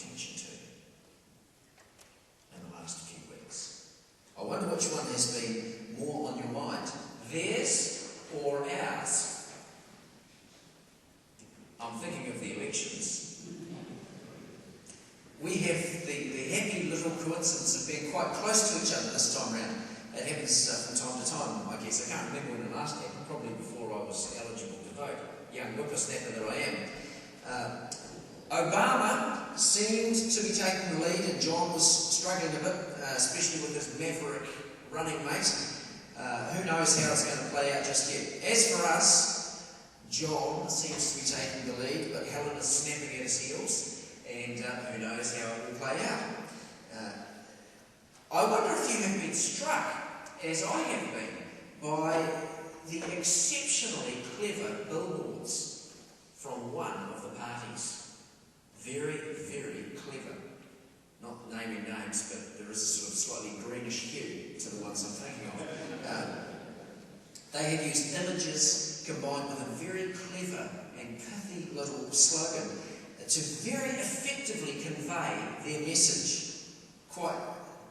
attention to in the last few weeks? I wonder which one has been more on your mind, theirs or ours? I'm thinking of the elections. We have the happy little coincidence of being quite close to each other this time round. It happens from time to time, I guess. I can't remember when it last happened, probably before I was eligible to vote. Young whippersnapper that I am. Obama seemed to be taking the lead, and John was struggling a bit, especially with his maverick running mate. Who knows how it's going to play out just yet. As for us, John seems to be taking the lead, but Helen is snapping at his heels, and who knows how it will play out. I wonder if you have been struck, as I have been, by the exceptionally clever billboards from one of the parties. Very, very clever. Not naming names, but there is a sort of slightly greenish hue to the ones I'm thinking of. They have used images combined with a very clever and pithy little slogan to very effectively convey their message. Quite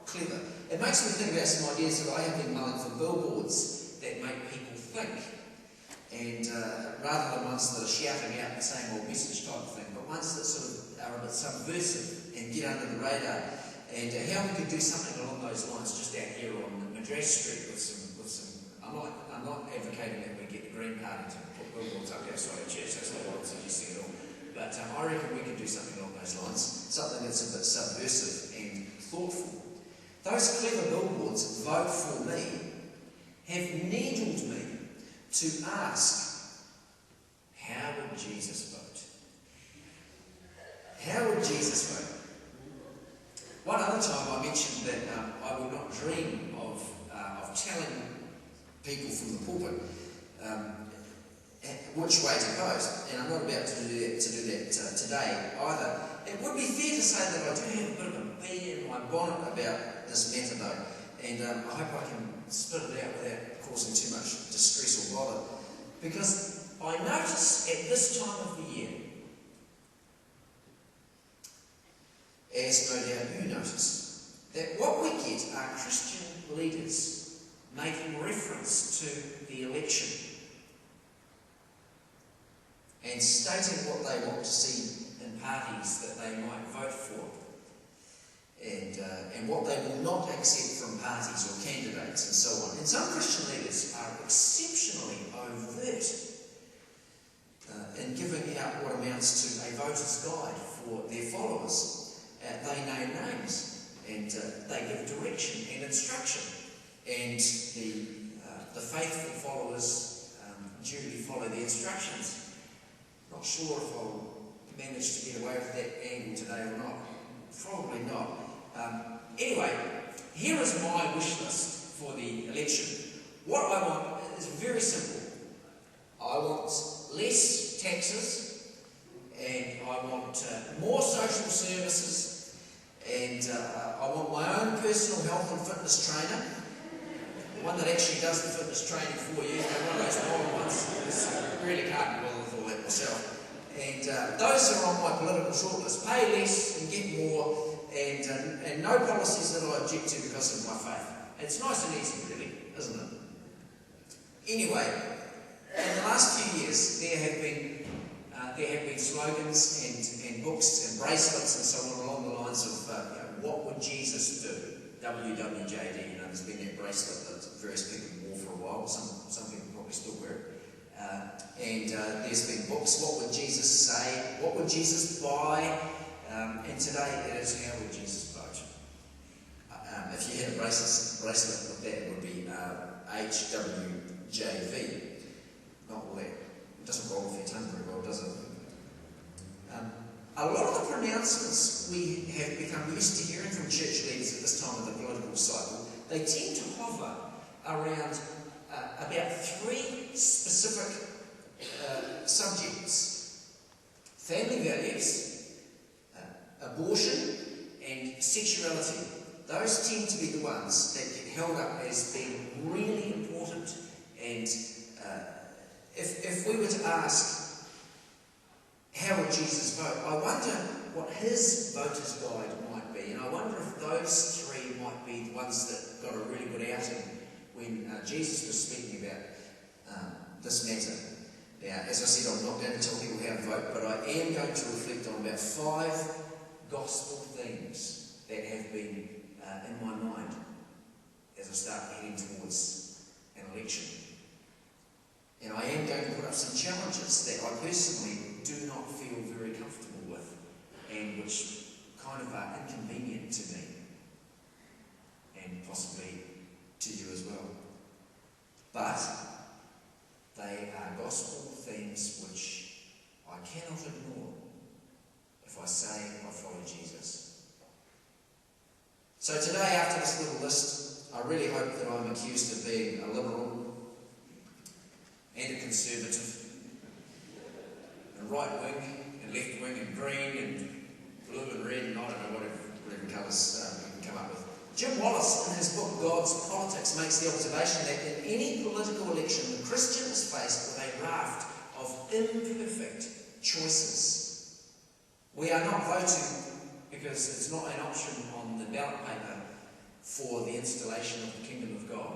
clever. It makes me think about some ideas that I have been mulling for billboards that make people think, and rather than ones that are shouting out the same old message type of thing, but ones that sort of are a bit subversive and get under the radar, and how we could do something along those lines just out here on Madras Street with some. I'm not advocating that we get the Green Party to put billboards up outside the church. That's not what I'm suggesting at all. But I reckon we can do something along those lines, something that's a bit subversive and thoughtful. Those clever billboards, "Vote for me," have needled me to ask, how would Jesus vote? How would Jesus vote? One other time I mentioned that I would not dream of telling people from the pulpit which way to vote, and I'm not about to do that today either. It would be fair to say that I do have a bit of a bee in my bonnet about this matter though, and I hope I can spit it out without causing too much distress or bother, because I notice at this time of the year, as no doubt you notice, that what we get are Christian leaders making reference to the election and stating what they want to see in parties that they might vote for, and what they will not accept from parties or candidates and so on. And some Christian leaders are exceptionally overt in giving out what amounts to a voter's guide for their followers. They name names, and they give direction and instruction, and the faithful followers duly follow the instructions. Not sure if I'll manage to get away with that angle today or not. Probably not. Anyway, here is my wish list for the election. What I want is very simple. I want less taxes, and I want more social services, and I want my own personal health and fitness trainer, one that actually does the fitness training for you, one of those modern ones. I really can't be bothered with all that myself. And those are on my political shortlist. Pay less and get more, and no policies that I object to because of my faith. It's nice and easy, really, isn't it? Anyway, in the last few years, there have been slogans and books and bracelets and so on along the lines of what would Jesus do? WWJD. There's been that bracelet that various people wore for a while. Some people probably still wear it. And there's been books. What would Jesus say? What would Jesus buy? And today it is, how would Jesus vote? If you had a bracelet with that, it would be HWJV. Not all that. It doesn't roll off your tongue very well, does it? A lot of the pronouncements we have become used to hearing from church leaders at this time of the political cycle, they tend to hover around about three specific subjects: family values, abortion, and sexuality. Those tend to be the ones that get held up as being really important. And if we were to ask, how would Jesus vote? I wonder what his voter's guide might be, and I wonder if those three might be the ones that got a really good outing when Jesus was speaking about this matter. Now, as I said, I'm not going to tell people how to vote, but I am going to reflect on about 5 gospel themes that have been in my mind as I start heading towards an election. And I am going to put up some challenges that I personally do not feel very comfortable with, and which kind of are inconvenient to me, and possibly to you as well. But they are gospel themes which I cannot ignore if I say I follow Jesus. So today, after this little list, I really hope that I'm accused of being a liberal and a conservative, and right-wing, and left-wing, and green, and blue, and red, and I don't know whatever colours we can come up with. Jim Wallace, in his book God's Politics, makes the observation that in any political election, the Christian is faced with a raft of imperfect choices. We are not voting because it's not an option on the ballot paper for the installation of the kingdom of God.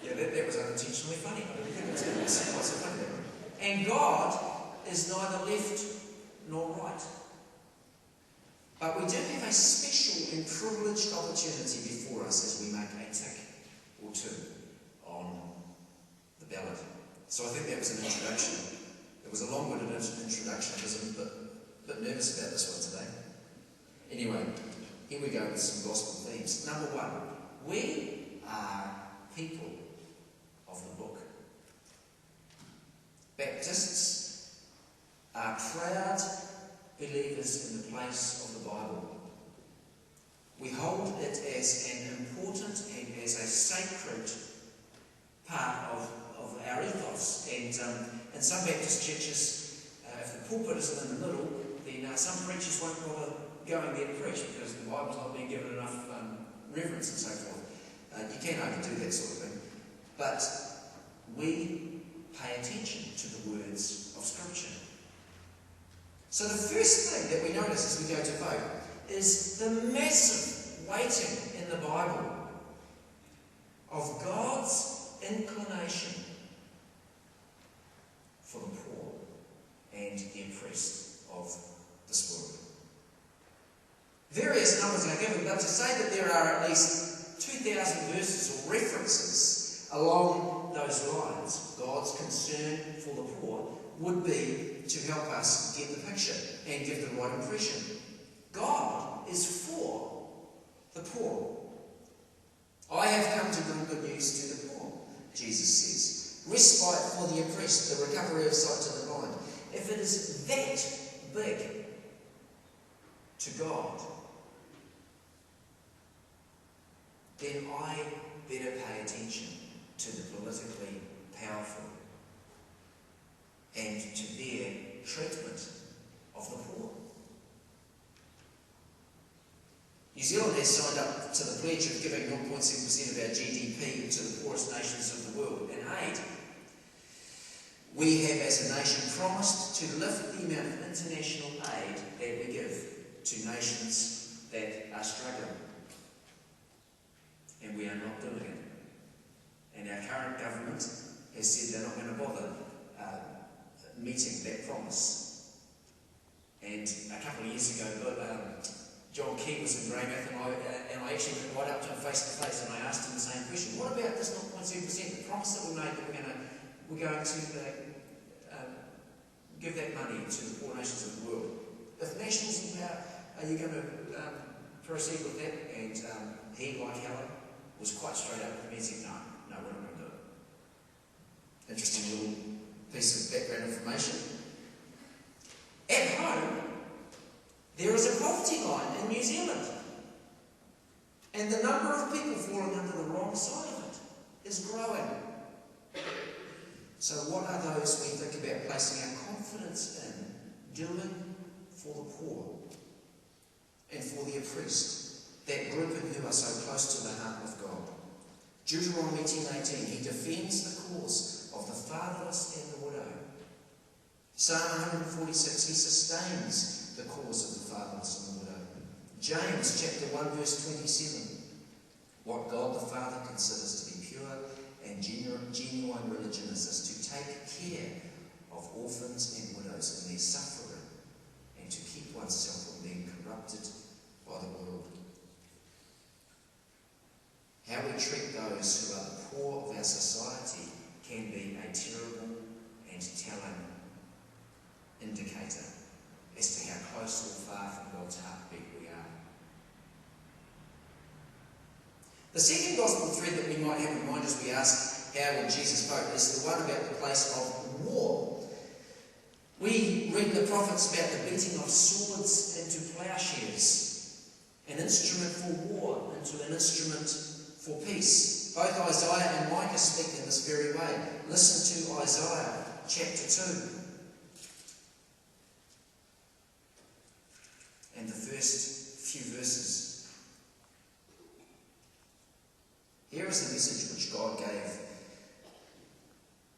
Yeah, that was unintentionally funny. I didn't think it was going to be so funny. And God is neither left nor right. But we do have a special and privileged opportunity before us as we make a tick or two on the ballot. So I think that was an introduction. It was a long-winded introduction because I'm a bit nervous about this one today. Anyway, here we go with some gospel themes. Number 1, we are people of the book. Baptists are proud believers in the place of the Bible. We hold it as an important and as a sacred part of our ethos. And in some Baptist churches, if the pulpit isn't in the middle, then some preachers won't bother going there to preach because the Bible's not being given enough reverence and so forth. You can overdo that sort of thing. But we pay attention to the words of Scripture. So the first thing that we notice as we go to vote is the massive weighting in the Bible of God's inclination for the poor and the oppressed of this world. Various numbers are given, but to say that there are at least 2,000 verses or references along those lines, God's concern for the poor, would be to help us get the picture and give the right impression. God is for the poor. I have come to bring good news to the poor, Jesus says. Respite for the oppressed, the recovery of sight to the blind. If it is that big to God, then I better pay attention to the politically powerful and to their treatment of the poor. New Zealand has signed up to the pledge of giving 0.7% of our GDP to the poorest nations of the world in aid. We have, as a nation, promised to lift the amount of international aid that we give to nations that are struggling. And we are not doing it. And our current government has said they're not going to bother meeting that promise. And a couple of years ago, John Key was in Greymouth, and I actually went right up to him face to face, and I asked him the same question: what about this 0.7%, the promise that we made that we're going to give that money to the poor nations of the world? If nationals in power, are you going to proceed with that? And he, like Helen, was quite straight up with me and said, no, we're not going to do it. Interesting little piece of background information. At home, there is a poverty line in New Zealand, and the number of people falling under the wrong side of it is growing. So what are those we think about placing our confidence in doing for the poor and for the oppressed, that group who are so close to the heart of God? Deuteronomy 10:18, he defends the cause of the fatherless and the Psalm 146, he sustains the cause of the fatherless and the widow. James chapter 1 verse 27, what God the Father considers to be pure and genuine religion is this, to take care of orphans and widows in their suffering and to keep oneself from being corrupted by the world. How we treat those who are the poor of our society can be a terrible and telling indicator as to how close or far from God's heartbeat we are. The second gospel thread that we might have in mind as we ask how would Jesus vote is the one about the place of war. We read in the prophets about the beating of swords into plowshares, an instrument for war into an instrument for peace. Both Isaiah and Micah speak in this very way. Listen to Isaiah chapter 2 and the first few verses. Here is the message which God gave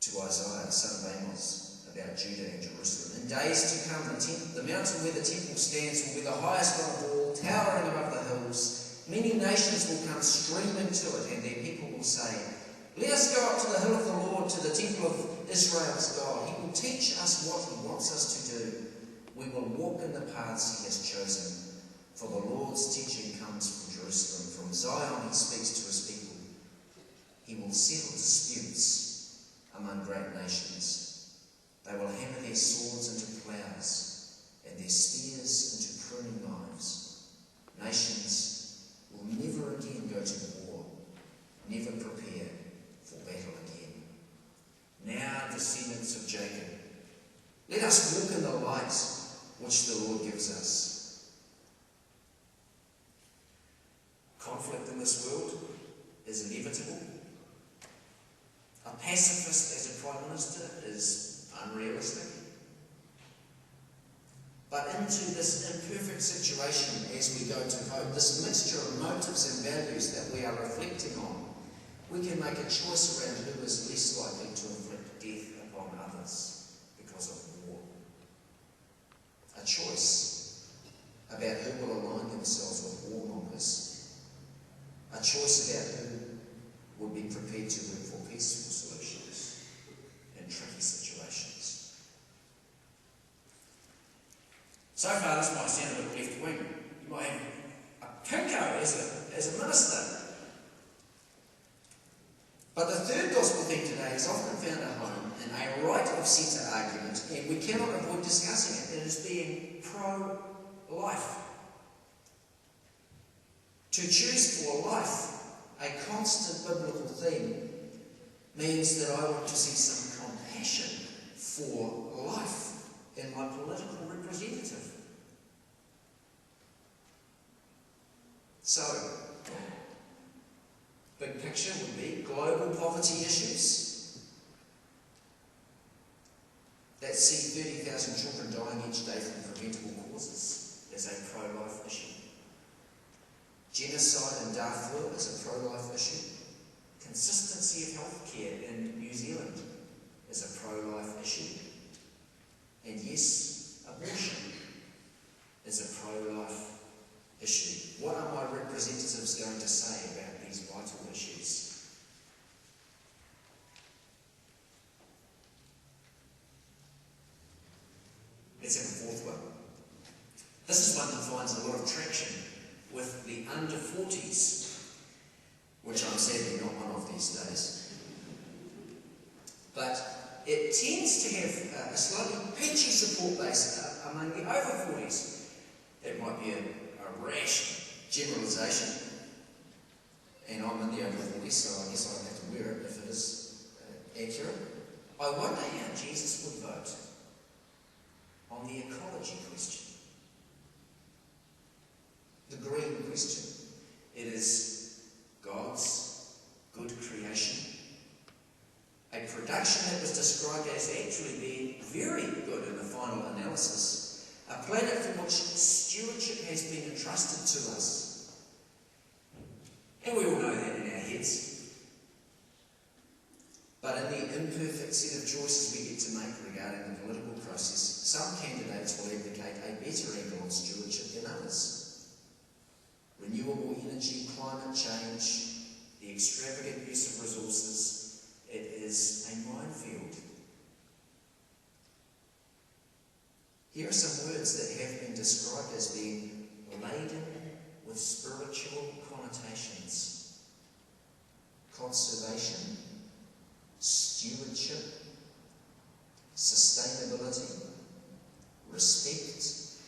to Isaiah, son of Amos, about Judah and Jerusalem. In days to come, the mountain where the temple stands will be the highest one of all, towering above the hills. Many nations will come streaming to it, and their people will say, let us go up to the hill of the Lord, to the temple of Israel's God. He will teach us what he wants us to do. We will walk in the paths he has chosen. For the Lord's teaching comes from Jerusalem. From Zion he speaks to his people. He will settle disputes among great nations. They will hammer their swords into ploughs and their spears into pruning knives. Nations will never again go to war, never prepare for battle again. Now, descendants of Jacob, let us walk in the light which the Lord gives us. Conflict in this world is inevitable. A pacifist as a Prime Minister is unrealistic. But into this imperfect situation as we go to vote, this mixture of motives and values that we are reflecting on, we can make a choice around who is less likely to inflict death upon others because of war. A choice about who will align themselves with warmongers. A choice about who would be prepared to work for peaceful solutions in tricky situations. So far, this might sound a bit left-wing. You might have a pinko as a minister. But the third gospel theme today is often found at home in a right of centre argument, and we cannot avoid discussing it. It is being pro-life. To choose for life, a constant biblical theme, means that I want to see some compassion for life in my political representative. So, big picture would be global poverty issues that see 30,000 children dying each day from preventable causes as a pro-life issue. Genocide in Darfur is a pro-life issue. Consistency of healthcare in New Zealand is a pro-life issue. And yes, abortion is a pro-life issue. What are my representatives going to say about these vital issues? Let's have a fourth one. This is one that finds a lot of traction with the under 40s, which I'm sadly not one of these days. But it tends to have a slightly peachy support base among the over 40s. That might be a rash generalisation, and I'm in the over 40s, so I guess I'll have to wear it if it is accurate. I wonder how Jesus would vote on the ecology question. The green question. It is God's good creation. A production that was described as actually being very good in the final analysis. A planet for which stewardship has been entrusted to us. And we all know that in our heads. But in the imperfect set of choices we get to make regarding the political process, some candidates will advocate a better angle on stewardship than others. Renewable energy, climate change, the extravagant use of resources, it is a minefield. Here are some words that have been described as being laden with spiritual connotations: conservation, stewardship, sustainability, respect,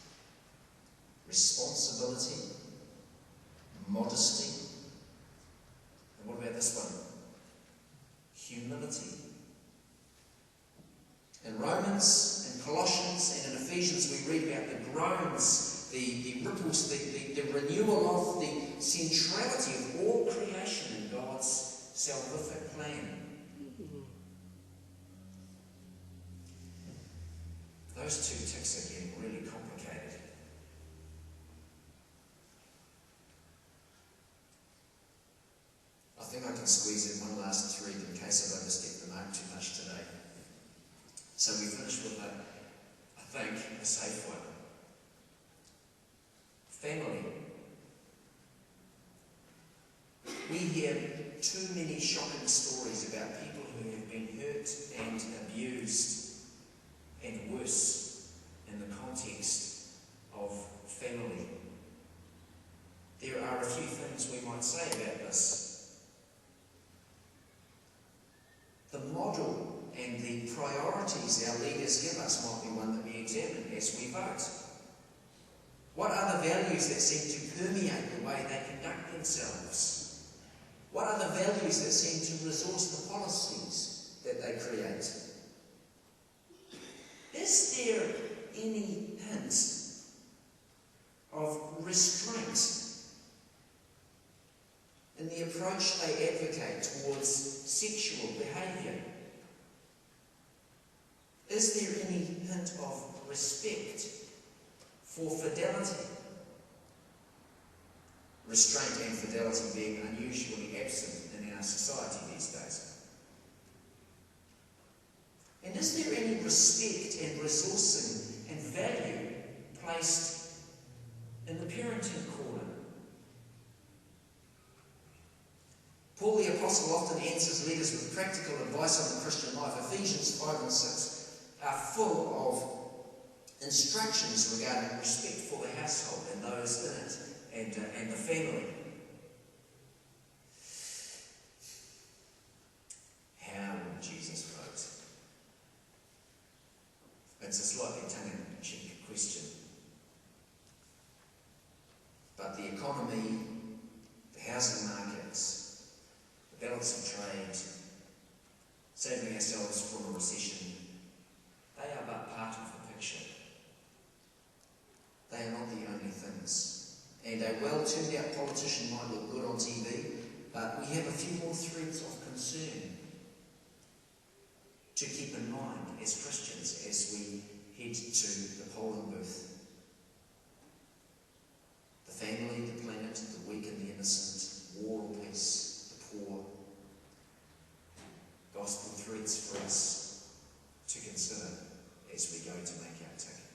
responsibility, modesty, and what about this one? Humility. In Romans, in Colossians, and in Ephesians, we read about the groans, the ripples, the renewal of the centrality of all creation in God's salvific plan. Those two ticks are getting really complicated. I think I can squeeze in one last thread in case I've overstepped the mark too much today. So we finish with I think, a safe one. Family. We hear too many shocking stories about people who have been hurt and abused, and worse, in the context of family. There are a few things we might say about this. The model and the priorities our leaders give us might be one that we examine as we vote. What are the values that seem to permeate the way they conduct themselves? What are the values that seem to resource the policies that they create? Is there any hint of restraint in the approach they advocate towards sexual behaviour? Is there any hint of respect for fidelity? Restraint and fidelity being unusually absent in our society these days. And is there any respect and resourcing and value placed in the parenting corner? Paul the Apostle often answers leaders with practical advice on the Christian life. Ephesians 5 and 6 are full of instructions regarding respect for the household and those in it and the family. How would Jesus vote? It's a slightly tongue-in-cheek question. But the economy, the housing markets, the balance of trade, saving ourselves from a recession, they are but part of the picture. They are not the only things. And a well-turned-out politician might look good on TV, but we have a few more threads of concern to keep in mind as Christians as we head to the polling booth. The family, the planet, the weak and the innocent, war or peace, the poor. Gospel threads for us to consider as we go to make our ticket.